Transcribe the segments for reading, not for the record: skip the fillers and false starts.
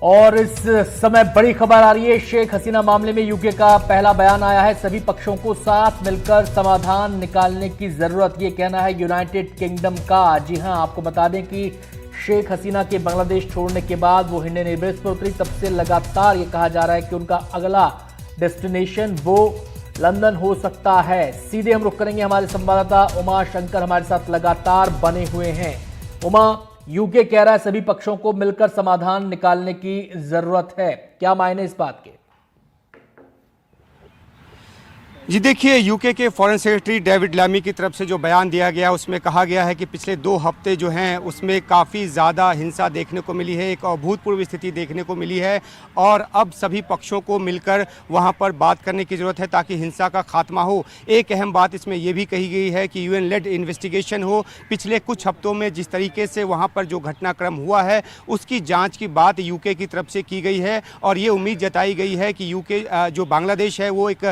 और इस समय बड़ी खबर आ रही है। शेख हसीना मामले में यूके का पहला बयान आया है। सभी पक्षों को साथ मिलकर समाधान निकालने की जरूरत, ये कहना है यूनाइटेड किंगडम का। जी हां, आपको बता दें कि शेख हसीना के बांग्लादेश छोड़ने के बाद वो हिंडन एयरबेस पर उतरी, तब से लगातार ये कहा जा रहा है कि उनका अगला डेस्टिनेशन वो लंदन हो सकता है। सीधे हम रुख करेंगे, हमारे संवाददाता उमा शंकर हमारे साथ लगातार बने हुए हैं। उमा, यूके कह रहा है सभी पक्षों को मिलकर समाधान निकालने की जरूरत है, क्या मायने इस बात के? जी देखिए, यूके के फॉरेन सेक्रेटरी डेविड लैमी की तरफ से जो बयान दिया गया उसमें कहा गया है कि पिछले 2 हफ्ते जो हैं उसमें काफ़ी ज़्यादा हिंसा देखने को मिली है, एक अभूतपूर्व स्थिति देखने को मिली है और अब सभी पक्षों को मिलकर वहां पर बात करने की ज़रूरत है ताकि हिंसा का खात्मा हो। एक अहम बात इसमें यह भी कही गई है कि यूएन लेड इन्वेस्टिगेशन हो। पिछले कुछ हफ्तों में जिस तरीके से वहाँ पर जो घटनाक्रम हुआ है उसकी जाँच की बात यूके की तरफ से की गई है और ये उम्मीद जताई गई है कि यूके जो बांग्लादेश है वो एक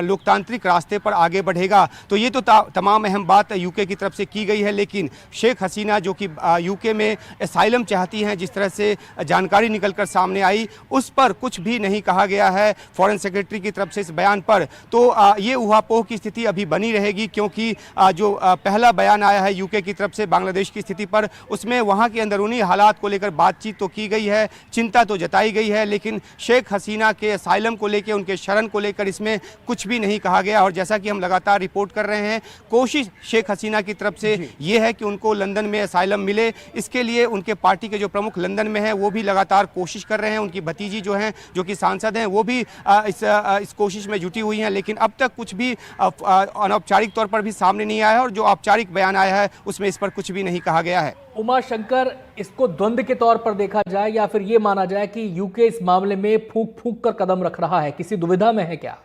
लोकतांत्रिक रास्ते पर आगे बढ़ेगा। तो ये तो तमाम अहम बात यूके की तरफ से की गई है, लेकिन शेख हसीना जो कि यूके में असाइलम चाहती हैं, जिस तरह से जानकारी निकलकर सामने आई उस पर कुछ भी नहीं कहा गया है फॉरेन सेक्रेटरी की तरफ से इस बयान पर। तो ये ऊहापोह की स्थिति अभी बनी रहेगी, क्योंकि जो पहला बयान आया है यूके की तरफ से बांग्लादेश की स्थिति पर, उसमें वहाँ के अंदरूनी हालात को लेकर बातचीत तो की गई है, चिंता तो जताई गई है, लेकिन शेख हसीना के असाइलम को लेकर, उनके शरण को लेकर इसमें कुछ भी नहीं कहा गया। और जैसा कि हम लगातार रिपोर्ट कर रहे हैं, कोशिश शेख हसीना की तरफ से ये है कि उनको लंदन में असाइलम मिले। इसके लिए उनके पार्टी के जो प्रमुख लंदन में हैं वो भी लगातार कोशिश कर रहे हैं। उनकी भतीजी जो हैं, जो कि सांसद हैं, वो भी इस कोशिश में जुटी हुई हैं, लेकिन अब तक कुछ भी अनौपचारिक तौर पर भी सामने नहीं आया है और जो औपचारिक बयान आया है उसमें इस पर कुछ भी नहीं कहा गया है। उमा शंकर, इसको द्वंद्व के तौर पर देखा जाए या फिर ये माना जाए कि यूके इस मामले में फूंक फूंक कर कदम रख रहा है, किसी दुविधा में है क्या?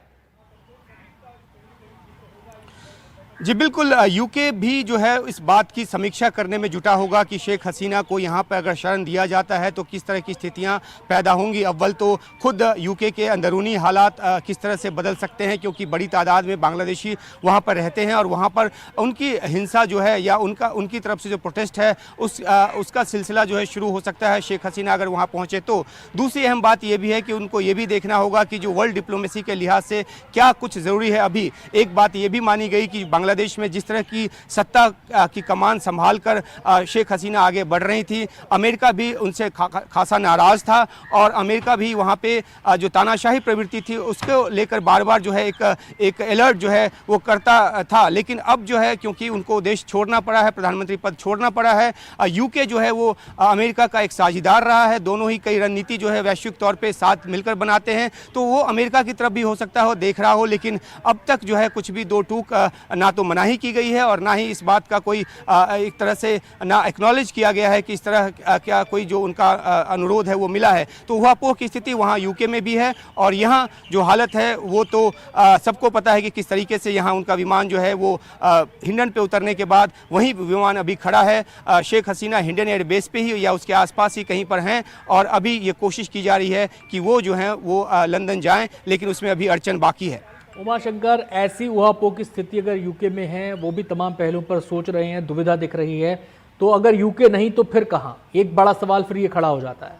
जी बिल्कुल, यूके भी जो है इस बात की समीक्षा करने में जुटा होगा कि शेख हसीना को यहाँ पर अगर शरण दिया जाता है तो किस तरह की स्थितियाँ पैदा होंगी। अव्वल तो खुद यूके के अंदरूनी हालात किस तरह से बदल सकते हैं, क्योंकि बड़ी तादाद में बांग्लादेशी वहाँ पर रहते हैं और वहाँ पर उनकी हिंसा जो है या उनकी तरफ से जो प्रोटेस्ट है उसका सिलसिला जो है शुरू हो सकता है शेख हसीना अगर वहाँ पहुँचे तो। दूसरी अहम बात यह भी है कि उनको ये भी देखना होगा कि जो वर्ल्ड डिप्लोमेसी के लिहाज से क्या कुछ ज़रूरी है। अभी एक बात ये भी मानी गई कि बांग्लादेश में जिस तरह की सत्ता की कमान संभाल कर शेख हसीना आगे बढ़ रही थी, अमेरिका भी उनसे खासा नाराज था और अमेरिका भी वहाँ पे जो तानाशाही प्रवृत्ति थी उसको लेकर बार बार जो है एक अलर्ट जो है वो करता था। लेकिन अब जो है क्योंकि उनको देश छोड़ना पड़ा है, प्रधानमंत्री पद छोड़ना पड़ा है, यूके जो है वो अमेरिका का एक साझीदार रहा है, दोनों ही कई रणनीति जो है वैश्विक तौर पर साथ मिलकर बनाते हैं, तो वो अमेरिका की तरफ भी हो सकता हो देख रहा हो। लेकिन अब तक जो है कुछ भी दो टूक ना तो मनाही की गई है और ना ही इस बात का कोई एक तरह से ना एक्नॉलेज किया गया है कि इस तरह क्या कोई जो उनका अनुरोध है वो मिला है। तो ऊहापोह की स्थिति वहाँ यूके में भी है और यहाँ जो हालत है वो तो सबको पता है कि किस तरीके से यहाँ उनका विमान जो है वो हिंडन पे उतरने के बाद वहीं विमान अभी खड़ा है। शेख हसीना हिंडन एयरबेस पे ही या उसके आसपास ही कहीं पर हैं और अभी ये कोशिश की जा रही है कि वो जो है वो लंदन जाएँ, लेकिन उसमें अभी अड़चन बाकी है। उमा शंकर, ऐसी ऊहापोह की स्थिति अगर यूके में है, वो भी तमाम पहलुओं पर सोच रहे हैं, दुविधा दिख रही है, तो अगर यूके नहीं तो फिर कहां? एक बड़ा सवाल फिर ये खड़ा हो जाता है।